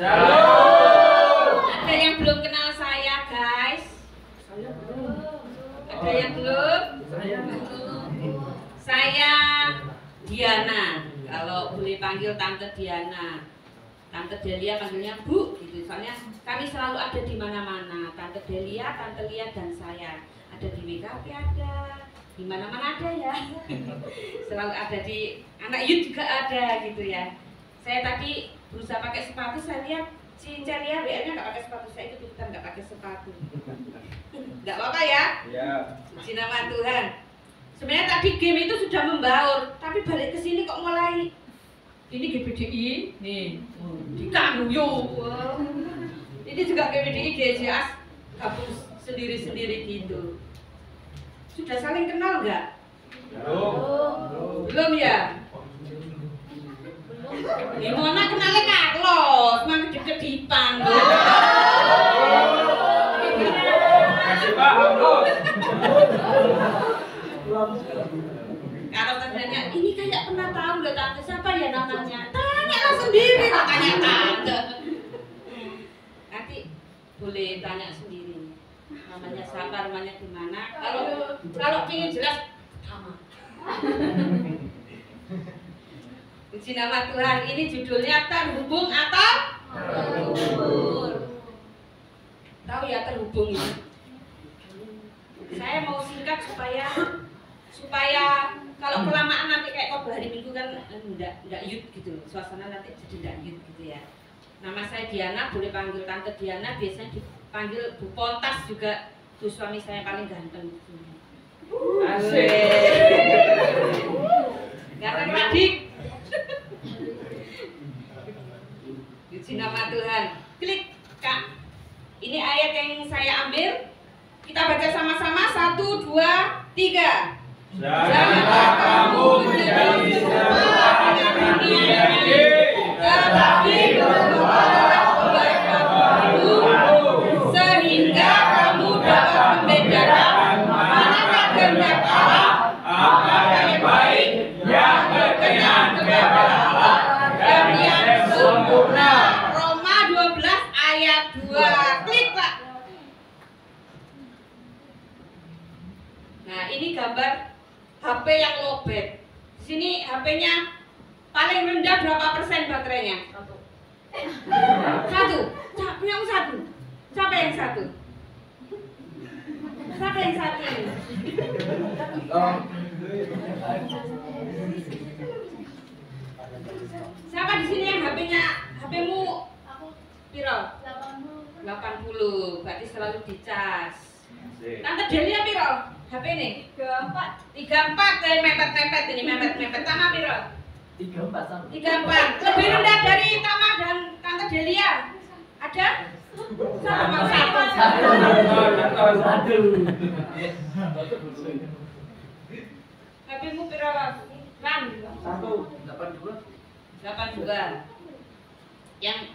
Ada yang belum kenal saya, guys? Ada yang belum? Saya Diana. Kalau boleh panggil Tante Diana. Tante Delia panggilnya Bu, gitu. Soalnya kami selalu ada di mana-mana. Tante Delia, Tante Lia, dan saya. Ada di WKP ada, di mana-mana ada ya. Selalu ada di anak youth juga ada gitu ya. Saya tadi berusaha pakai sepatu, saya lihat si Celia WR-nya nggak pakai sepatu, saya ikut ikutan nggak pakai sepatu. Nggak apa-apa ya? Iya. Puji nama Tuhan. Sebenarnya tadi game itu sudah membaur, tapi balik ke sini kok mulai ini GBDI nih di Kanguyo. Ini juga GBDI GJAS gabung sendiri-sendiri gitu. Sudah saling kenal nggak? Belum ya? Gimana kenalnya Carlos? Mang kedip-kedipan. Kasih Pak, Kalau tanya, ini kayak pernah tahu nggak tante siapa ya namanya? Tanyalah sendiri, tanya tante. Nanti boleh tanya sendiri. Namanya siapa, rumahnya di mana? Kalau ingin jelas, sama. Puji nama Tuhan. Ini judulnya terhubung atau terhubung. Tahu ya terhubung ini? Saya mau singkat supaya kalau kelamaan nanti kayak khotbah hari Minggu kan enggak youth gitu loh. Suasana nanti jadi enggak youth gitu ya. Nama saya Diana, boleh panggil Tante Diana, biasanya dipanggil Bu Pontas juga. Tuh suami saya paling ganteng. Asik. Ganteng Radik. Puji nama Tuhan. Klik Kak. Ini ayat yang saya ambil. Kita baca sama-sama 1, 2, 3. Janganlah kamu menjadi serupa dengan dunia ini, tetapi berubahlah oleh kepadamu, sehingga kamu dapat membedakan manakah kehendak Allah, apa yang baik, yang berkenan kepada Allah, dan yang sempurna. Roma 12 ayat 2. Klik Pak. Nah, ini gambar HP yang lowbat. Di sini HP-nya paling rendah berapa persen baterainya? 1. Punya satu. Siapa yang satu? Siapa yang satu ini? Siapa di sini yang HP-mu piro? 80. Berarti selalu dicas. Tante Delia piro? HP ini? 34 mepet-mepet ini, mepet-mepet. Tama piro? 34. Lebih rendah dari Tama dan Tante Delia. Ada? Sama satu. HP-mu piro? Ran? 82. Yang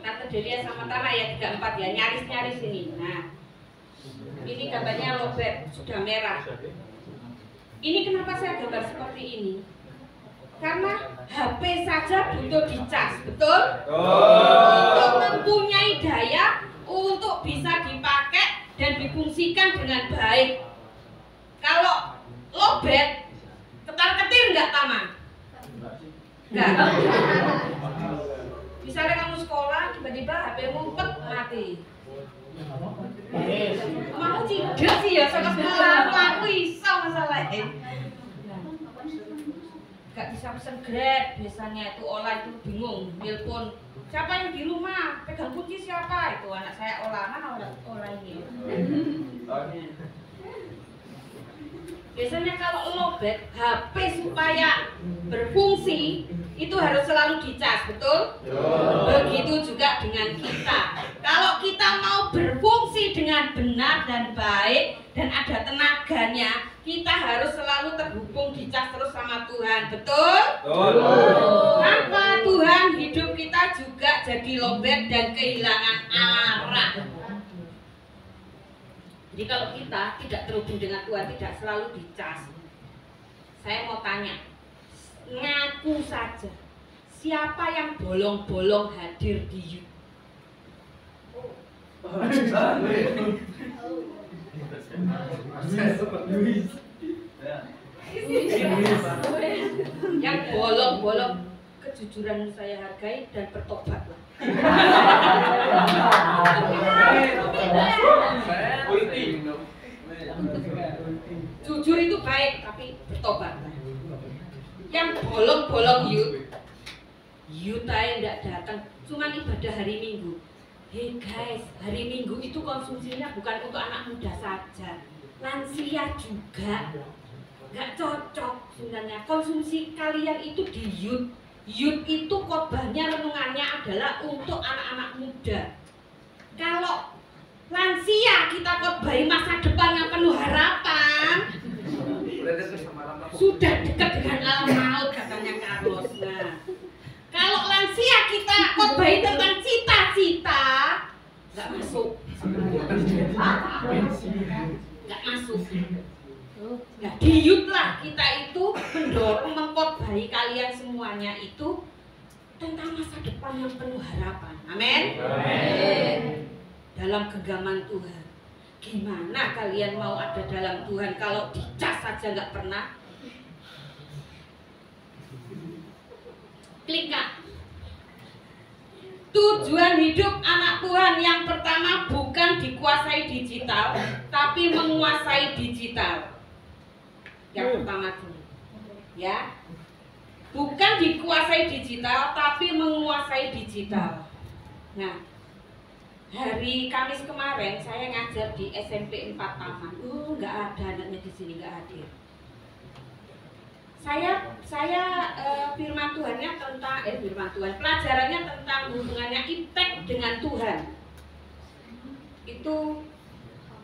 Tante Delia sama Tama ya 34 ya, nyaris-nyaris ini. Nah, ini gambarnya lowbat, sudah merah. Ini kenapa saya gambar seperti ini? Karena HP saja butuh dicas, betul? Untuk mempunyai daya untuk bisa dipakai dan difungsikan dengan baik. Kalau lowbat, ketar-ketir nggak Tama? Enggak. Misalnya kamu sekolah, tiba-tiba HP-mu mati. Mau tidak sih ya sama sekolah aku iso masalahnya. Gak bisa pesen Grab, biasanya itu olah itu bingung, telepon siapa yang di rumah, pegang kunci siapa, itu anak saya olah, mana olah ini. Biasanya kalau lowbat HP supaya berfungsi itu harus selalu dicas, betul? Begitu juga dengan kita. Kalau kita mau berfungsi dengan benar dan baik dan ada tenaganya, kita harus selalu terhubung dicas terus sama Tuhan, betul? Tanpa Tuhan hidup kita juga jadi lowbat dan kehilangan arah. Jadi kalau kita tidak terhubung dengan Tuhan, tidak selalu dicas. Saya mau tanya, ngaku saja, siapa yang bolong-bolong hadir di youth? Yang bolong-bolong, kejujuran saya hargai dan bertobatlah. Jujur itu baik, tapi bertobatlah. Yang bolong-bolong youth aja nggak datang, cuman ibadah hari Minggu. Hei guys, hari Minggu itu konsumsinya bukan untuk anak muda saja, lansia juga. Nggak cocok sebenarnya konsumsi kalian itu di youth. Youth itu khotbahnya, renungannya adalah untuk anak-anak muda. Kalau lansia kita khotbahi masa depan yang penuh harapan, sudah dekat dengan alam maut katanya Carlos. Nah, kalau lansia kita khotbahi tentang cita-cita, nggak masuk. Nggak masuk. Nah, di youth lah kita itu mendorong, mengkhotbahi kalian semuanya itu tentang masa depan yang penuh harapan. Amin. Amin. Dalam genggaman Tuhan. Gimana kalian mau ada dalam Tuhan kalau dicas saja nggak pernah? Klik Kak. Tujuan hidup anak Tuhan yang pertama bukan dikuasai digital, tapi menguasai digital. Yang pertama dulu, ya, bukan dikuasai digital, tapi menguasai digital. Nah, hari Kamis kemarin saya ngajar di SMP 4 Taman. Nggak ada anaknya di sini, nggak hadir. Saya firman Tuhannya tentang pelajarannya tentang hubungannya impact dengan Tuhan. Itu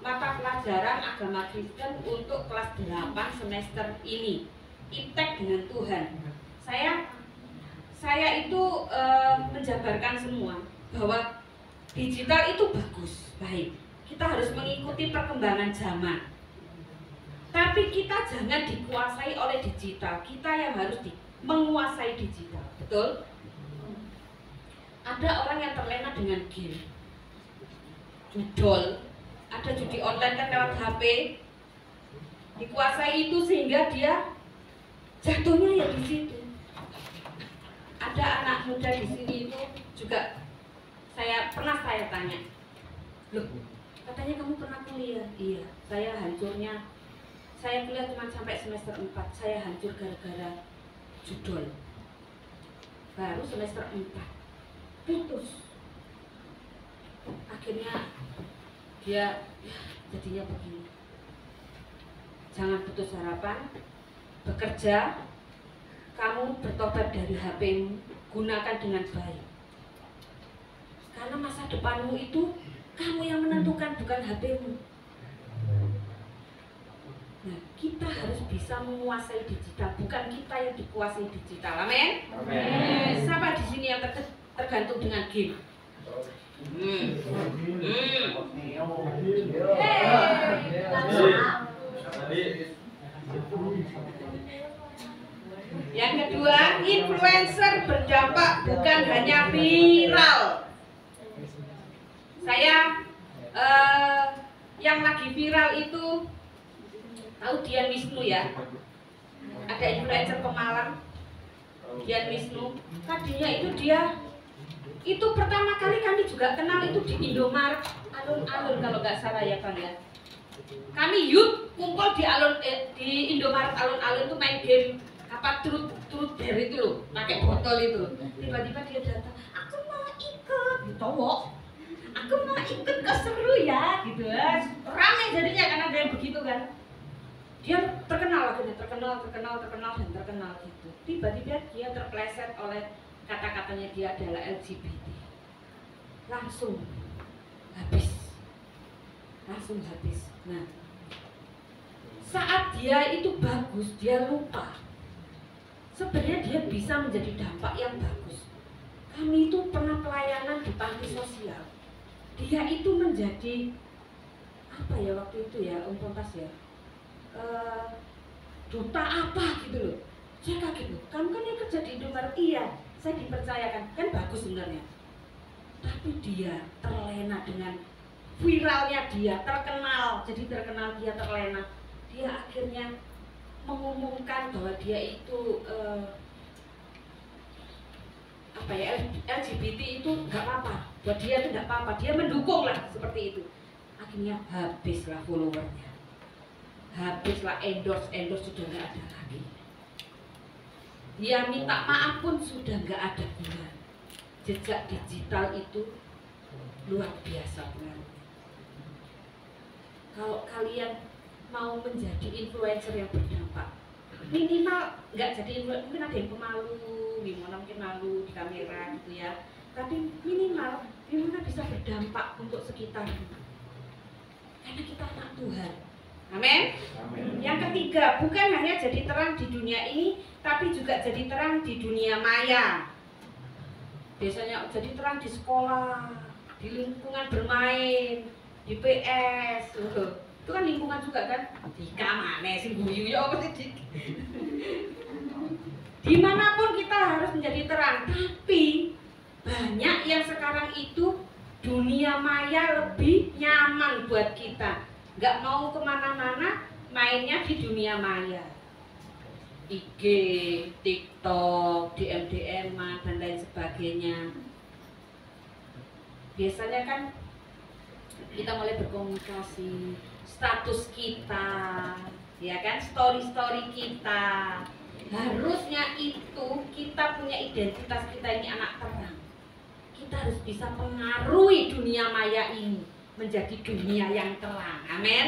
mata pelajaran agama Kristen untuk kelas 8 semester ini. Impact dengan Tuhan. Saya itu menjabarkan semua bahwa digital itu bagus, baik. Kita harus mengikuti perkembangan zaman. Tapi kita jangan dikuasai oleh digital. Kita yang harus menguasai digital. Betul? Ada orang yang terlena dengan game, judol, ada judi online kan lewat HP. Dikuasai itu sehingga dia jatuhnya ya di situ. Ada anak muda di sini itu juga pernah saya tanya, loh, katanya kamu pernah kuliah? Iya, saya hancurnya. Saya kuliah cuma sampai semester 4, saya hancur gara-gara judol. Baru semester 4, putus. Akhirnya dia jadinya begini. Jangan putus harapan, bekerja, kamu bertobat dari HP-mu, gunakan dengan baik. Karena masa depanmu itu kamu yang menentukan, bukan HP-mu. Nah, kita harus bisa menguasai digital, bukan kita yang dikuasai digital. Amin. Amin. Siapa di sini yang tergantung dengan game? Yang kedua, influencer berdampak bukan hanya viral. Saya yang lagi viral itu tahu Dian Wisnu ya? Ada influencer Pemalang, Dian Wisnu. Tadinya itu dia, itu pertama kali kami juga kenal itu di Indomaret alun-alun kalau nggak salah ya Bang ya. Kami youth kumpul di Indomaret alun-alun itu main game apa truth dare itu loh, pakai botol itu. Tiba-tiba dia datang, aku mau ikut, ditowok. Aku mau ikut, kok seru ya, gitu. Ramai jadinya karena ada yang begitu kan. Dia terkenal akhirnya, terkenal gitu. Tiba-tiba dia terpleset oleh kata-katanya dia adalah LGBT. Langsung habis. Nah, saat dia itu bagus, dia lupa. Sebenarnya dia bisa menjadi dampak yang bagus. Kami itu pernah pelayanan di panti sosial. Dia itu menjadi apa ya waktu itu ya, Om Pontas ya, duta apa gitu loh. Saya kaget loh, kamu kan yang kerja di Indomaret. Iya, saya dipercayakan, kan bagus sebenarnya. Tapi dia terlena dengan viralnya dia, terkenal, jadi terkenal dia terlena. Dia akhirnya mengumumkan bahwa dia itu LGBT itu nggak apa-apa, buat dia itu nggak apa-apa, dia mendukung lah seperti itu. Akhirnya habislah followernya, habislah endorse sudah nggak ada lagi. Dia minta maaf pun sudah nggak ada gunanya. Jejak digital itu luar biasa pengaruhnya. Kalau kalian mau menjadi influencer yang berdampak, minimal nggak jadi influencer, mungkin ada yang pemalu, gimana mungkin malu di kamera gitu ya. Tapi minimal gimana bisa berdampak untuk sekitar. Karena kita anak Tuhan. Amin. Yang ketiga, bukan hanya jadi terang di dunia ini, tapi juga jadi terang di dunia maya. Biasanya jadi terang di sekolah, di lingkungan bermain, di PS, itu kan lingkungan juga kan. Di kamar, sing guyu ya apa sih? Dimanapun kita harus menjadi terang, tapi banyak yang sekarang itu dunia maya lebih nyaman buat kita. Nggak mau kemana-mana, mainnya di dunia maya. IG, TikTok, DM, dan lain sebagainya. Biasanya kan kita mulai berkomunikasi, status kita, ya kan, story kita. Harusnya itu kita punya identitas, kita ini anak terang. Kita harus bisa mengaruhi dunia maya ini menjadi dunia yang terang. Amin.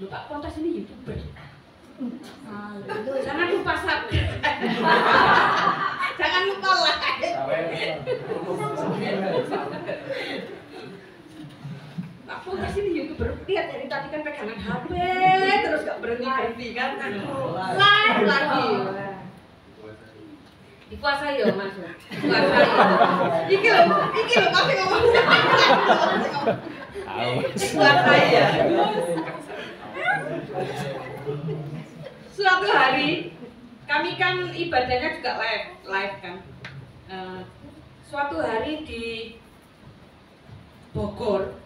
Loh, Pak Pontas ini YouTuber. Jangan lupa subscribe. Jangan lupa like. Pak Pontas ini YouTuber. Lihat dari tadi kan pegangan HP terus gak berhenti kan. Like lagi. Dikuasai ya Mas. Dikuasai. Iki lho pasti ngomong. Dikuasai ya. Suatu hari kami kan ibadahnya juga live kan. Suatu hari di Bogor,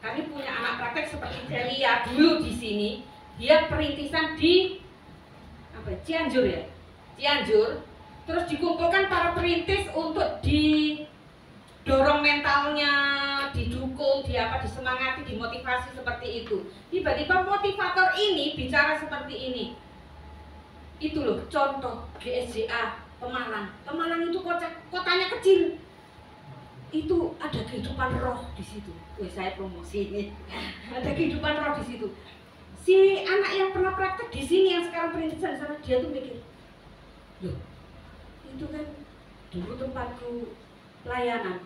kami punya anak praktek seperti Celia dulu di sini. Dia perintisan di Cianjur ya, Cianjur. Terus dikumpulkan para perintis untuk didorong mentalnya, didukung, disemangati, dimotivasi seperti itu. Tiba-tiba motivator ini bicara seperti ini. Itu loh contoh GSJA Pemalang. Pemalang itu kotanya kecil. Itu ada kehidupan roh di situ. Saya promosi ini. Ada kehidupan roh di situ. Si anak yang pernah praktek di sini yang sekarang perintisan di sana, dia tuh mikir, loh, itu kan dulu tempatku pelayanan.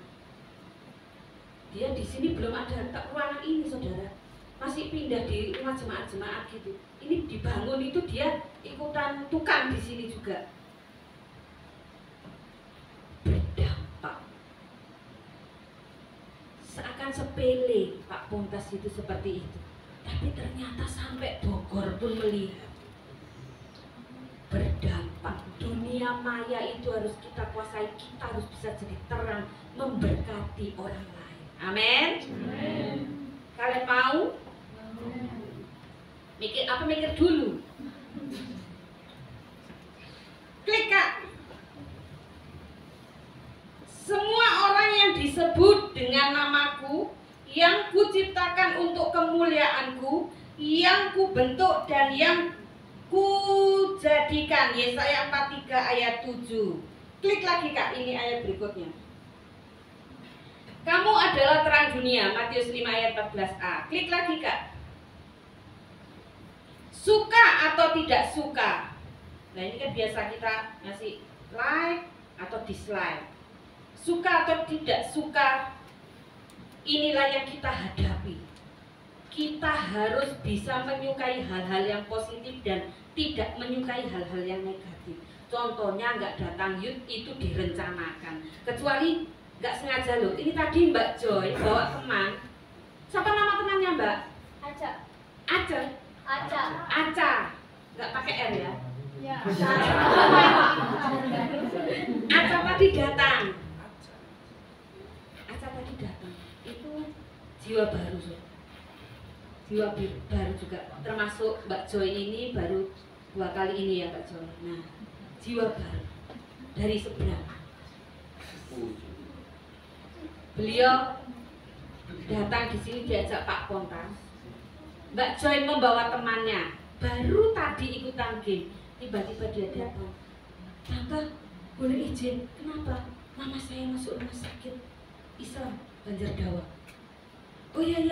Dia di sini belum ada ruangan ini, saudara. Masih pindah di rumah jemaat-jemaat gitu. Ini dibangun itu dia ikutan tukang di sini juga. Berdampak. Seakan sepele Pak Pontas itu seperti itu. Tapi ternyata sampai Bogor pun melihat. Berdampak. Dunia maya itu harus kita kuasai. Kita harus bisa jadi terang, memberkati orang lain. Amin. Kalian mau? Mikir dulu. Klik Kak. Semua orang yang disebut dengan namaku, yang kuciptakan untuk kemuliaanku, yang kubentuk dan yang kujadikan. Yesaya 43 ayat 7. Klik lagi Kak, ini ayat berikutnya. Kamu adalah terang dunia, Matius 5 ayat 14a. Klik lagi Kak. Suka atau tidak suka. Nah ini kan biasa kita ngasih like atau dislike. Suka atau tidak suka, inilah yang kita hadapi. Kita harus bisa menyukai hal-hal yang positif dan tidak menyukai hal-hal yang negatif. Contohnya nggak datang youth itu direncanakan. Kecuali nggak sengaja loh. Ini tadi Mbak Joy bawa teman. Siapa nama temannya Mbak? Aca. Aca. Aca. Aca. Nggak pakai R ya. Aca tadi datang. Aca tadi datang. Itu jiwa baru, jiwa baru juga. Termasuk Mbak Joy ini baru 2 kali ini ya Mbak Joy. Nah, jiwa baru dari seberang. Beliau datang di sini diajak Pak Pontas. Mbak Joy membawa temannya, baru tadi ikutan game. Tiba-tiba dia datang. Tante, boleh izin? Kenapa? Mama saya masuk rumah sakit Islam Banjardawa. Oh iya.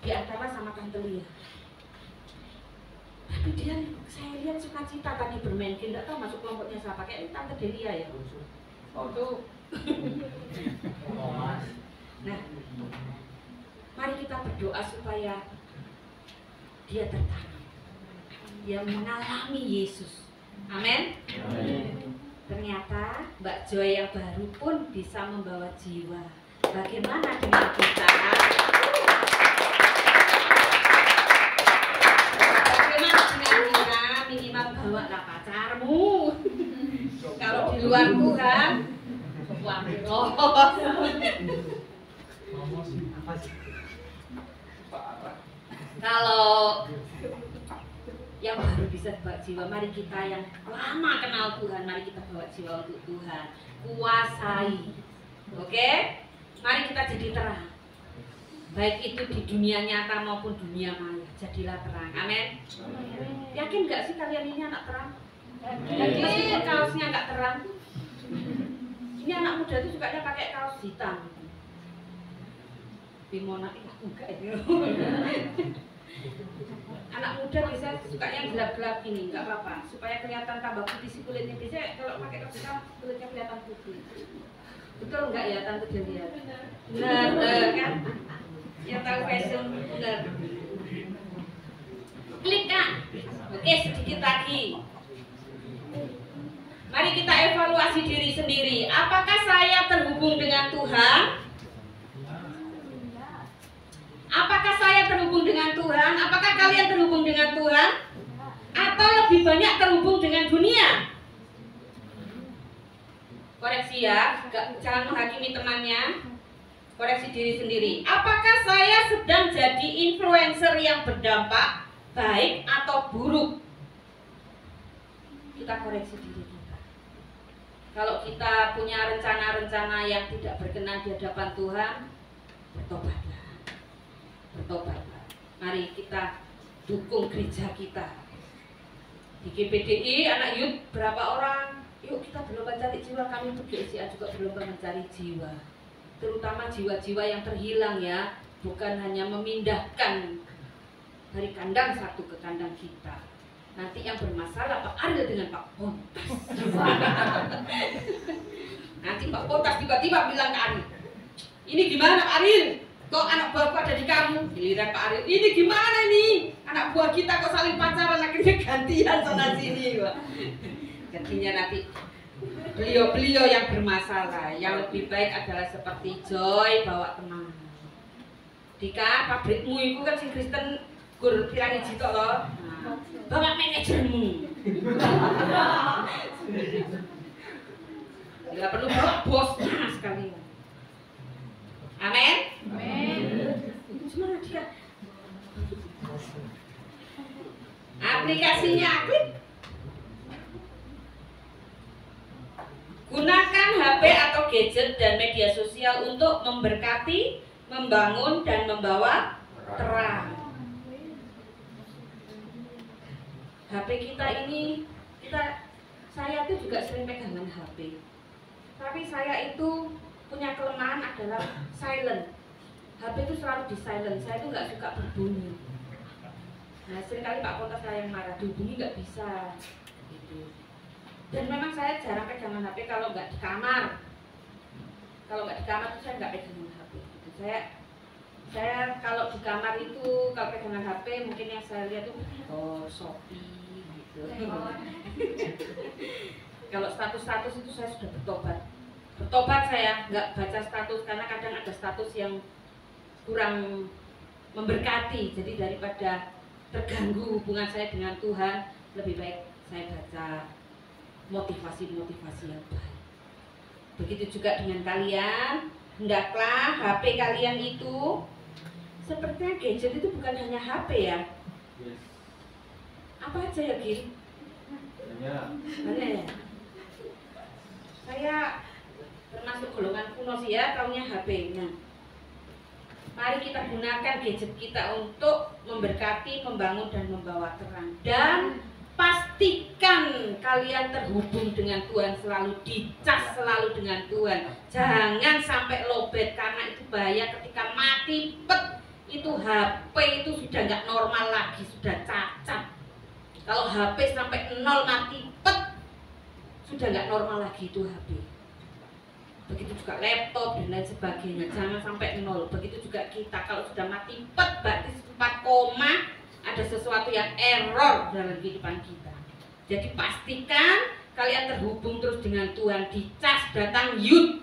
Di antara sama Tante Lia. Tapi dia, saya lihat sukacita tadi bermain game. Tidak tahu masuk kelompoknya siapa. Kayak Tante Delia ya. Oh tuh. Nah, mari kita berdoa supaya dia tertanam, dia mengalami Yesus. Amin. Ternyata Mbak Joy yang baru pun bisa membawa jiwa. Bagaimana dengan kita? Bagaimana dengan kita? Minimal bawalah pacarmu. Kalau di luar Tuhan, kalau yang baru bisa bawa jiwa, mari kita yang lama kenal Tuhan, mari kita bawa jiwa untuk Tuhan, kuasai. Oke? Mari kita jadi terang, baik itu di dunia nyata maupun dunia maya. Jadilah terang. Amin. Yakin gak sih kalian ini anak terang? Meskipun kaosnya gak terang. Ini anak muda itu sukanya pakai kaos hitam. Bimona enggak itu. Anak muda bisa sukanya gelap-gelap ini, enggak apa-apa, supaya kelihatan tambah putih si kulitnya. Biasanya kalau pakai kaos hitam kulitnya kelihatan putih. Betul enggak ya Tante Delia? Benar kan? Yang tahu fashion benar. Klik Kak. Oke, sedikit lagi. Mari kita evaluasi diri sendiri. Apakah saya terhubung dengan Tuhan? Apakah saya terhubung dengan Tuhan? Apakah kalian terhubung dengan Tuhan? Atau lebih banyak terhubung dengan dunia? Koreksi ya, jangan menghakimi temannya. Koreksi diri sendiri. Apakah saya sedang jadi influencer yang berdampak baik atau buruk? Kita koreksi diri kita. Kalau kita punya rencana-rencana yang tidak berkenan di hadapan Tuhan, bertobatlah. Bertobatlah. Mari kita dukung gereja kita. Di GPDI anak youth berapa orang? Yuk kita berlomba cari jiwa. Kami untuk GSIA juga berlomba mencari jiwa. Terutama jiwa-jiwa yang terhilang ya. Bukan hanya memindahkan dari kandang satu ke kandang kita. Nanti yang bermasalah Pak Ariel dengan Pak Pontas. Nanti Pak Pontas tiba-tiba bilang ke Ariel, ini gimana Pak Ariel? Kok anak buahku ada di kamu? Giliran Pak Ariel, ini gimana nih? Anak buah kita kok saling pacaran, akhirnya gantian sana sini. Jadinya nanti beliau-beliau yang bermasalah. Yang lebih baik adalah seperti Joy, bawa teman. Dika, pabrikmu itu kan si Kristen gur pirangi jitok loh. Bawa manajermu. Tidak perlu bawa bosnya sekali. Amin. Gimana dia? Aplikasinya klik. Gunakan HP atau gadget dan media sosial untuk memberkati, membangun, dan membawa terang. HP kita ini, saya tuh juga sering pegangan HP. Tapi saya itu punya kelemahan adalah silent. HP itu selalu di silent. Saya itu nggak suka berbunyi. Nah, seringkali Pak Pontas saya yang marah, dihubungi nggak bisa. Gitu. Dan memang saya jarang pegangan HP kalau nggak di kamar. Kalau nggak di kamar itu saya nggak pegangan HP. Gitu. Saya kalau di kamar itu kalau pegangan HP mungkin yang saya lihat tuh Shopee. Kalau status-status itu saya sudah bertobat saya nggak baca status karena kadang ada status yang kurang memberkati. Jadi daripada terganggu hubungan saya dengan Tuhan, lebih baik saya baca motivasi-motivasi yang baik. Begitu juga dengan kalian, hendaklah HP kalian itu sepertinya gadget itu bukan hanya HP ya. Apa aja ya, Gil? Banyak ya. Saya termasuk golongan kuno sih ya, taunya HP. Nah, mari kita gunakan gadget kita untuk memberkati, membangun, dan membawa terang. Dan pastikan kalian terhubung dengan Tuhan, selalu dicas selalu dengan Tuhan. Jangan sampai lowbat, karena itu bahaya ketika mati pet. Itu HP itu sudah nggak normal lagi, sudah cacat. Kalau HP sampai 0 mati pet, sudah nggak normal lagi itu HP. Begitu juga laptop dan lain sebagainya, jangan sampai 0. Begitu juga kita, kalau sudah mati pet berarti 4 koma, ada sesuatu yang error dalam kehidupan kita. Jadi pastikan kalian terhubung terus dengan Tuhan, dicas, datang youth.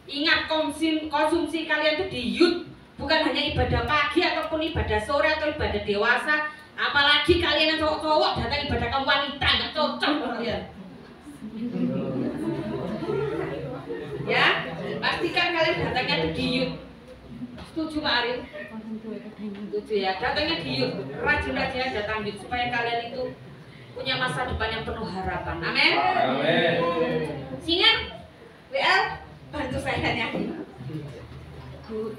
Ingat, konsumsi kalian itu di youth, bukan hanya ibadah pagi ataupun ibadah sore atau ibadah dewasa. Apalagi kalian yang cowok-cowok datang ibadah kaum wanita, nggak cocok kalian. Ya, pastikan kalian datangnya di youth. Setuju Pak Arif? Setuju ya, datangnya di youth. Rajin-rajin datang youth supaya kalian itu punya masa depan yang penuh harapan. Amin. Amin. Singan, WL, bantu saya nyanyi. Ku